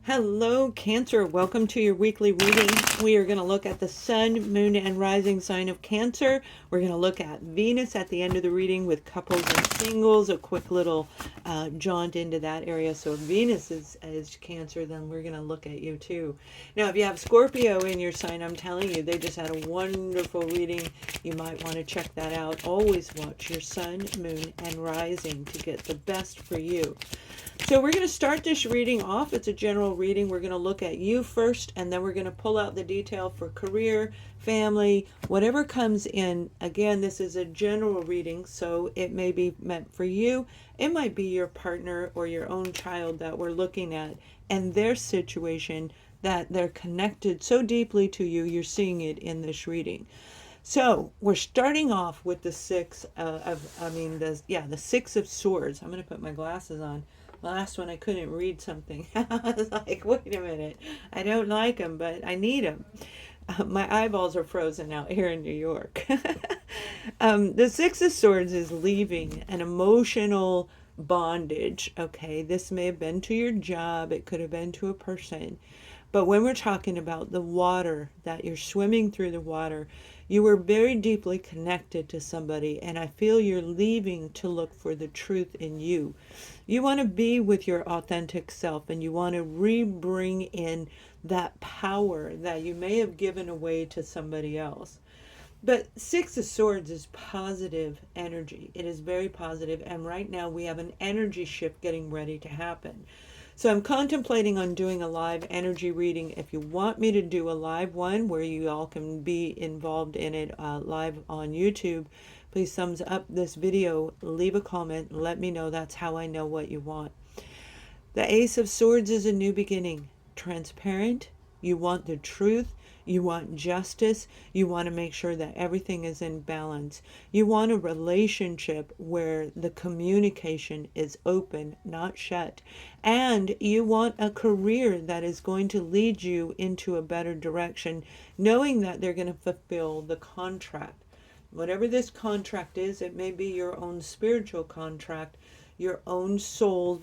Hello, Cancer. Welcome to your weekly reading. We are going to look at the sun, moon, and rising sign of Cancer. We're going to look at Venus at the end of the reading with couples and singles, a quick little jaunt into that area. So if Venus is Cancer, then we're going to look at you too. Now, if you have Scorpio in your sign, I'm telling you, they just had a wonderful reading. You might want to check that out. Always watch your sun, moon, and rising to get the best for you. So we're going to start this reading off. It's a general reading. We're going to look at you first, and then we're going to pull out the detail for career, family, whatever comes in. Again, this is a general reading, so it may be meant for you. It might be your partner or your own child that we're looking at and their situation, that they're connected so deeply to you, you're seeing it in this reading. So we're starting off with the Six the Six of Swords. I'm going to put my glasses on. Last one I couldn't read something. I was like, wait a minute. I don't like them, but I need them. My eyeballs are frozen out here in New York. The Six of Swords is leaving an emotional bondage. Okay, this may have been to your job. It could have been to a person. But when we're talking about the water, that you're swimming through the water, you were very deeply connected to somebody, and I feel you're leaving to look for the truth in you. You want to be with your authentic self, and you want to re-bring in that power that you may have given away to somebody else. But Six of Swords is positive energy. It is very positive, and right now we have an energy shift getting ready to happen. So I'm contemplating on doing a live energy reading. If you want me to do a live one where you all can be involved in it live on YouTube, please thumbs up this video, leave a comment, let me know. That's how I know what you want. The Ace of Swords is a new beginning. Transparent. You want the truth. You want justice. You want to make sure that everything is in balance. You want a relationship where the communication is open, not shut. And you want a career that is going to lead you into a better direction, knowing that they're going to fulfill the contract. Whatever this contract is, it may be your own spiritual contract, your own soul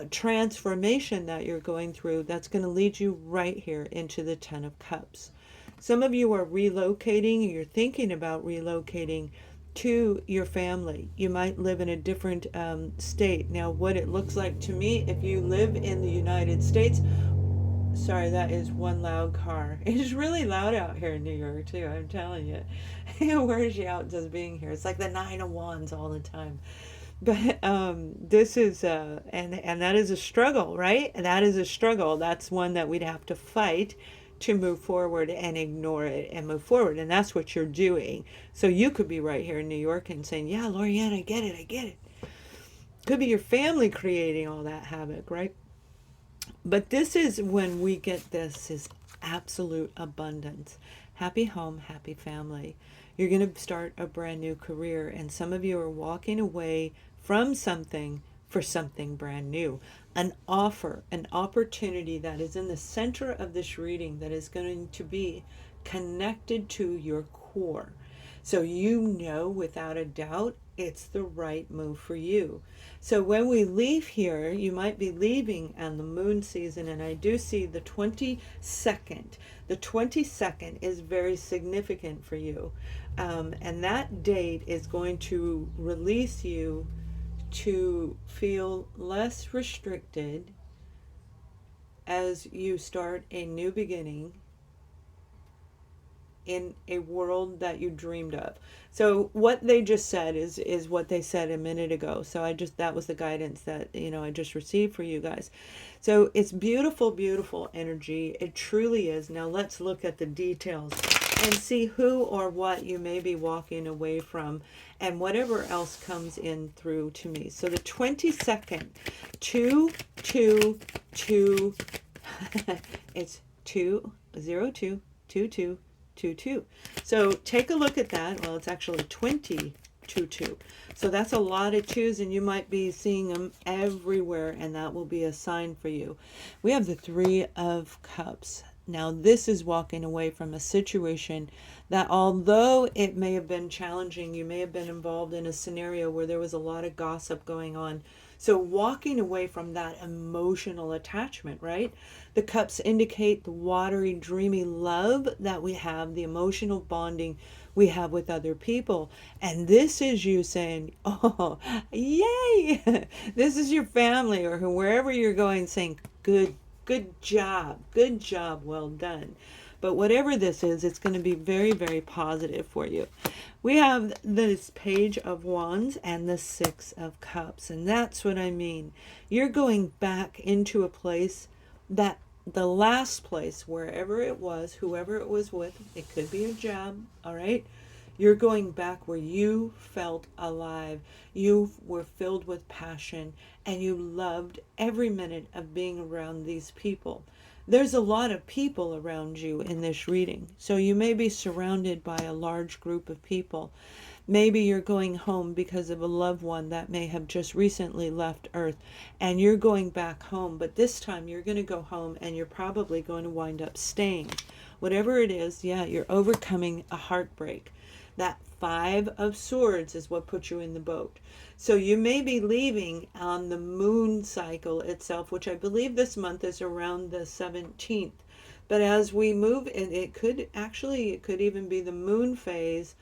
transformation that you're going through, that's going to lead you right here into the Ten of Cups. Some of you are relocating, you're thinking about relocating to your family. You might live in a different state. Now, what it looks like to me, if you live in the United States, sorry, that is one loud car. It's really loud out here in New York too, I'm telling you. It wears you out just being here. It's like the Nine of Wands all the time. But this is, and that is a struggle, right? That is a struggle. That's one that we'd have to fight to move forward and ignore it and move forward. And that's what you're doing. So you could be right here in New York and saying, yeah, Lorianne, I get it. Could be your family creating all that havoc, right? But this is when we get this is absolute abundance. Happy home, happy family. You're going to start a brand new career. And some of you are walking away from something for something brand new. An offer, an opportunity that is in the center of this reading that is going to be connected to your core. So you know without a doubt it's the right move for you. So when we leave here, you might be leaving on the moon season, and I do see the 22nd. The 22nd is very significant for you. And that date is going to release you to feel less restricted as you start a new beginning in a world that you dreamed of. So what they just said is what they said a minute ago. So that was the guidance that, I just received for you guys. So it's beautiful, beautiful energy. It truly is. Now let's look at the details and see who or what you may be walking away from and whatever else comes in through to me. So the 22nd, 222, it's 20222. 22. So take a look at that. Well, it's actually 2022. So that's a lot of twos, and you might be seeing them everywhere, and that will be a sign for you. We have the Three of Cups. Now, this is walking away from a situation that, although it may have been challenging, you may have been involved in a scenario where there was a lot of gossip going on. So walking away from that emotional attachment, right? The cups indicate the watery, dreamy love that we have, the emotional bonding we have with other people. And this is you saying, oh, yay! This is your family, or wherever you're going, saying, good job, well done. But whatever this is, it's going to be very, very positive for you. We have this Page of Wands and the Six of Cups. And that's what I mean. You're going back into a place that the last place, wherever it was, whoever it was with, it could be a job, all right? You're going back where you felt alive. You were filled with passion and you loved every minute of being around these people. There's a lot of people around you in this reading. So you may be surrounded by a large group of people. Maybe you're going home because of a loved one that may have just recently left Earth and you're going back home. But this time you're going to go home and you're probably going to wind up staying. Whatever it is, yeah, you're overcoming a heartbreak. That Five of Swords is what put you in the boat. So you may be leaving on the moon cycle itself, which I believe this month is around the 17th. But as we move, and it could even be the moon phase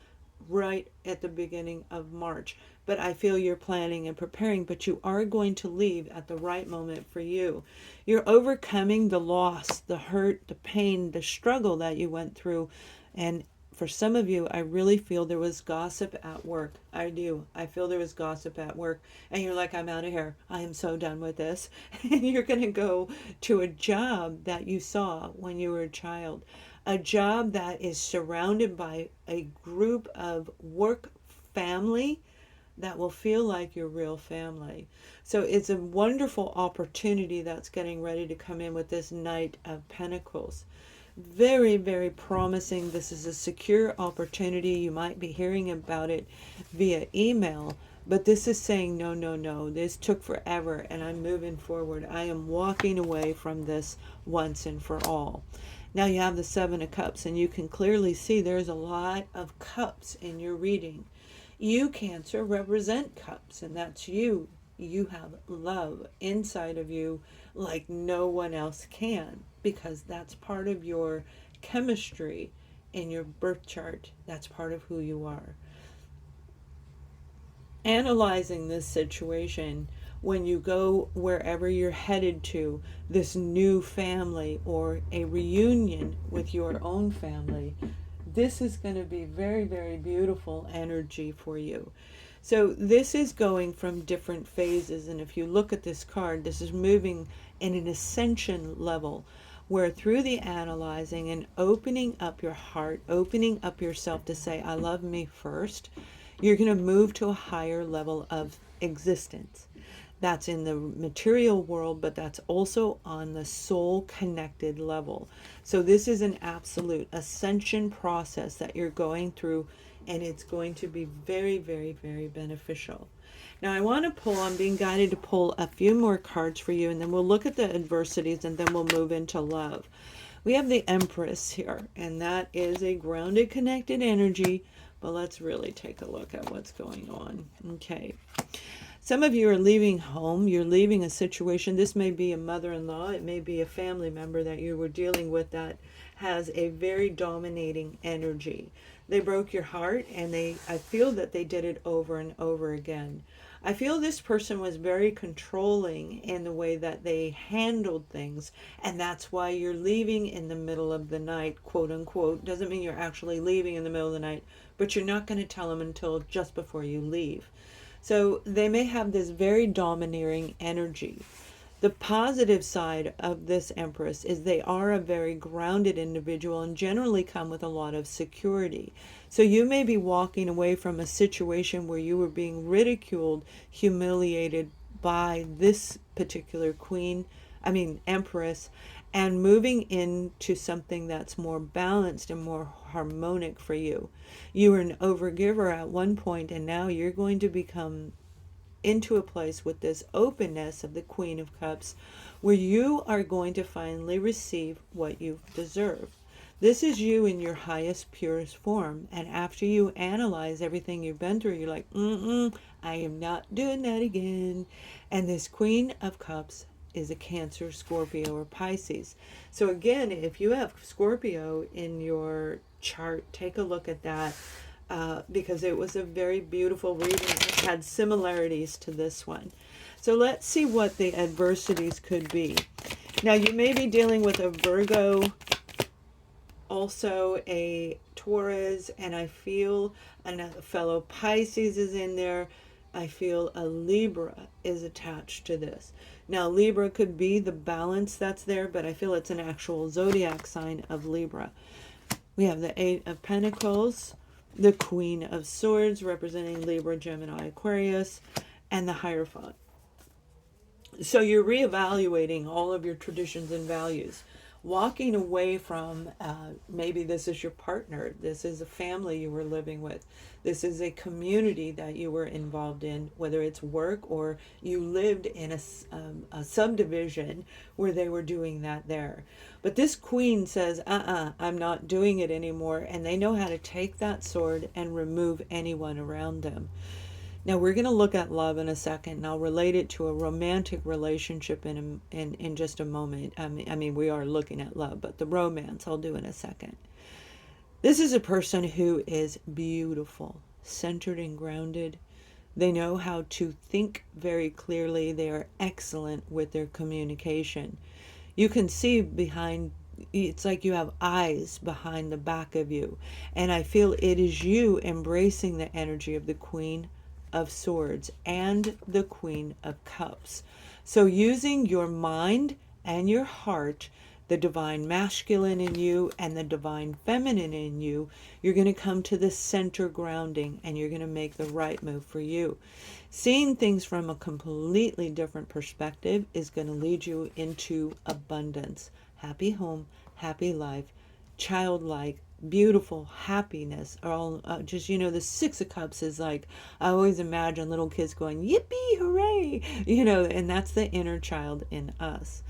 right at the beginning of March. But I feel you're planning and preparing, but you are going to leave at the right moment for you. You're overcoming the loss, the hurt, the pain, the struggle that you went through. And for some of you, I really feel there was gossip at work. I do. I feel there was gossip at work. And you're like, I'm out of here. I am so done with this. And you're going to go to a job that you saw when you were a child. A job that is surrounded by a group of work family that will feel like your real family. So it's a wonderful opportunity that's getting ready to come in with this Knight of Pentacles. Very, very promising. This is a secure opportunity. You might be hearing about it via email, but this is saying, no, no, no, this took forever and I'm moving forward. I am walking away from this once and for all. Now you have the Seven of Cups and you can clearly see there's a lot of cups in your reading. You, Cancer, represent cups, and that's you. You have love inside of you like no one else can, because that's part of your chemistry in your birth chart. That's part of who you are. Analyzing this situation, when you go wherever you're headed to, this new family or a reunion with your own family, this is going to be very, very beautiful energy for you. So this is going from different phases, and if you look at this card, this is moving in an ascension level, where through the analyzing and opening up your heart, opening up yourself to say, I love me first, you're going to move to a higher level of existence. That's in the material world, but that's also on the soul connected level. So this is an absolute ascension process that you're going through, and it's going to be very, very, very beneficial. Now I want to pull, I'm being guided to pull a few more cards for you, and then we'll look at the adversities, and then we'll move into love. We have the Empress here, and that is a grounded, connected energy, but let's really take a look at what's going on. Okay. Some of you are leaving home. You're leaving a situation. This may be a mother-in-law. It may be a family member that you were dealing with that has a very dominating energy. They broke your heart, and I feel that they did it over and over again. I feel this person was very controlling in the way that they handled things, and that's why you're leaving in the middle of the night, quote unquote. Doesn't mean you're actually leaving in the middle of the night, but you're not going to tell them until just before you leave. So they may have this very domineering energy. The positive side of this Empress is they are a very grounded individual and generally come with a lot of security. So you may be walking away from a situation where you were being ridiculed, humiliated by this particular Empress, and moving into something that's more balanced and more harmonic for you. You were an overgiver at one point, and now you're going to become into a place with this openness of the Queen of Cups, where you are going to finally receive what you deserve. This is you in your highest, purest form. And after you analyze everything you've been through, you're like, I am not doing that again. And this Queen of Cups is a Cancer, Scorpio, or Pisces. So again, if you have Scorpio in your chart, take a look at that, because it was a very beautiful reading. It had similarities to this one. So let's see what the adversities could be. Now, you may be dealing with a Virgo, also a Taurus, and I feel another fellow Pisces is in there. I feel a Libra is attached to this. Now, Libra could be the balance that's there, but I feel it's an actual zodiac sign of Libra. We have the Eight of Pentacles, the Queen of Swords representing Libra, Gemini, Aquarius, and the Hierophant. So you're reevaluating all of your traditions and values, walking away from, maybe this is your partner, this is a family you were living with, this is a community that you were involved in, whether it's work or you lived in a subdivision where they were doing that there. But this queen says, I'm not doing it anymore, and they know how to take that sword and remove anyone around them. Now, we're going to look at love in a second, and I'll relate it to a romantic relationship in just a moment. I mean, we are looking at love, but the romance I'll do in a second. This is a person who is beautiful, centered and grounded. They know how to think very clearly. They are excellent with their communication. You can see behind, it's like you have eyes behind the back of you. And I feel it is you embracing the energy of the Queen of Swords and the Queen of Cups. So using your mind and your heart, the divine masculine in you and the divine feminine in you, you're going to come to the center grounding, and you're going to make the right move for you. Seeing things from a completely different perspective is going to lead you into abundance, happy home, happy life, childlike, beautiful happiness. All just, the Six of Cups is like, I always imagine little kids going yippee hooray, and that's the inner child in us.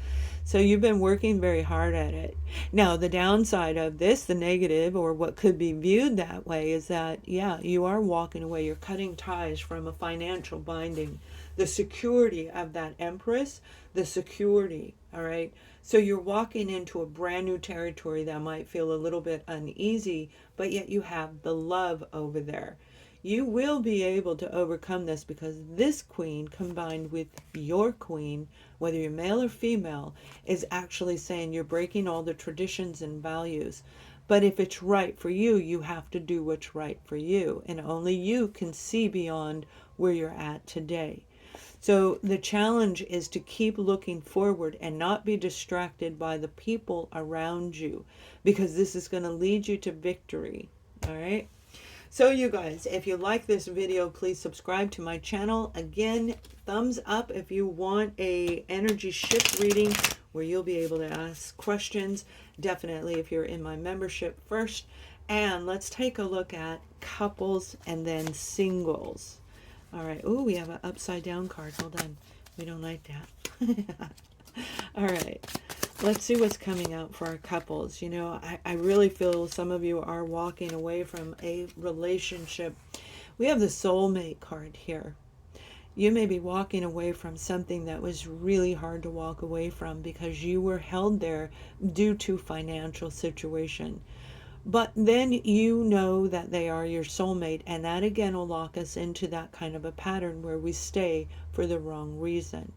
So you've been working very hard at it. Now, the downside of this, the negative, or what could be viewed that way, is that, you are walking away. You're cutting ties from a financial binding. The security of that Empress, the security, all right? So you're walking into a brand new territory that might feel a little bit uneasy, but yet you have the love over there. You will be able to overcome this, because this queen combined with your queen, whether you're male or female, is actually saying you're breaking all the traditions and values. But if it's right for you, you have to do what's right for you. And only you can see beyond where you're at today. So the challenge is to keep looking forward and not be distracted by the people around you, because this is going to lead you to victory. All right. So you guys, if you like this video, please subscribe to my channel. Again, thumbs up if you want a energy shift reading where you'll be able to ask questions. Definitely if you're in my membership first. And let's take a look at couples and then singles. All right. Oh, we have an upside down card. Hold on. We don't like that. All right. Let's see what's coming out for our couples. I really feel some of you are walking away from a relationship. We have the soulmate card here. You may be walking away from something that was really hard to walk away from because you were held there due to financial situation. But then you know that they are your soulmate, and that again will lock us into that kind of a pattern where we stay for the wrong reason.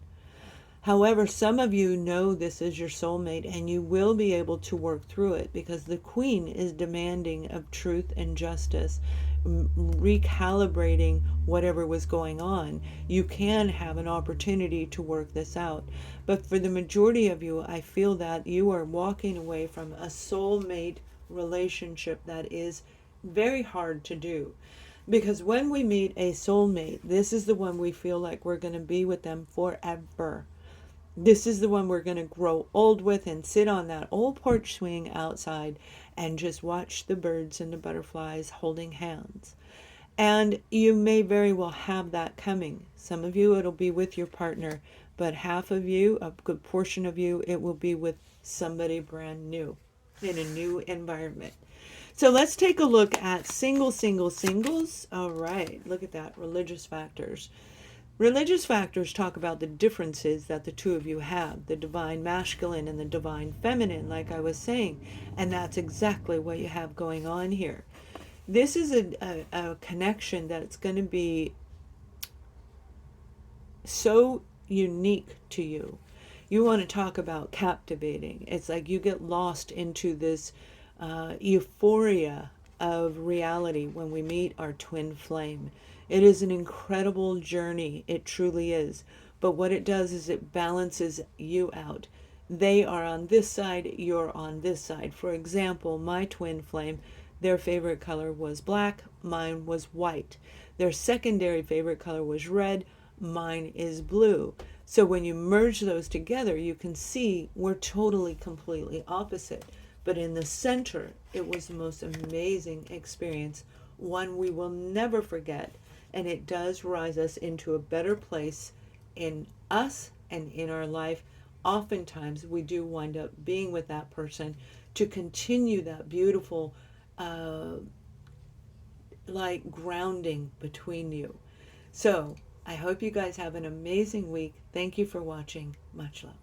However, some of you know this is your soulmate, and you will be able to work through it, because the Queen is demanding of truth and justice, recalibrating whatever was going on. You can have an opportunity to work this out. But for the majority of you, I feel that you are walking away from a soulmate relationship that is very hard to do. Because when we meet a soulmate, this is the one we feel like we're going to be with them forever. This is the one we're going to grow old with and sit on that old porch swing outside and just watch the birds and the butterflies holding hands. And you may very well have that coming. Some of you, it'll be with your partner, but half of you, a good portion of you, it will be with somebody brand new. in a new environment. So let's take a look at singles. All right, look at that, religious factors. Religious factors talk about the differences that the two of you have, the divine masculine and the divine feminine, like I was saying. And that's exactly what you have going on here. This is a connection that it's going to be so unique to you. You want to talk about captivating. It's like you get lost into this euphoria of reality when we meet our twin flame. It is an incredible journey. It truly is. But what it does is it balances you out. They are on this side, you're on this side. For example, my twin flame, their favorite color was black, mine was white. Their secondary favorite color was red, mine is blue. So when you merge those together, you can see we're totally, completely opposite. But in the center, it was the most amazing experience, one we will never forget. And it does rise us into a better place in us and in our life. Oftentimes, we do wind up being with that person to continue that beautiful, like grounding between you. So I hope you guys have an amazing week. Thank you for watching. Much love.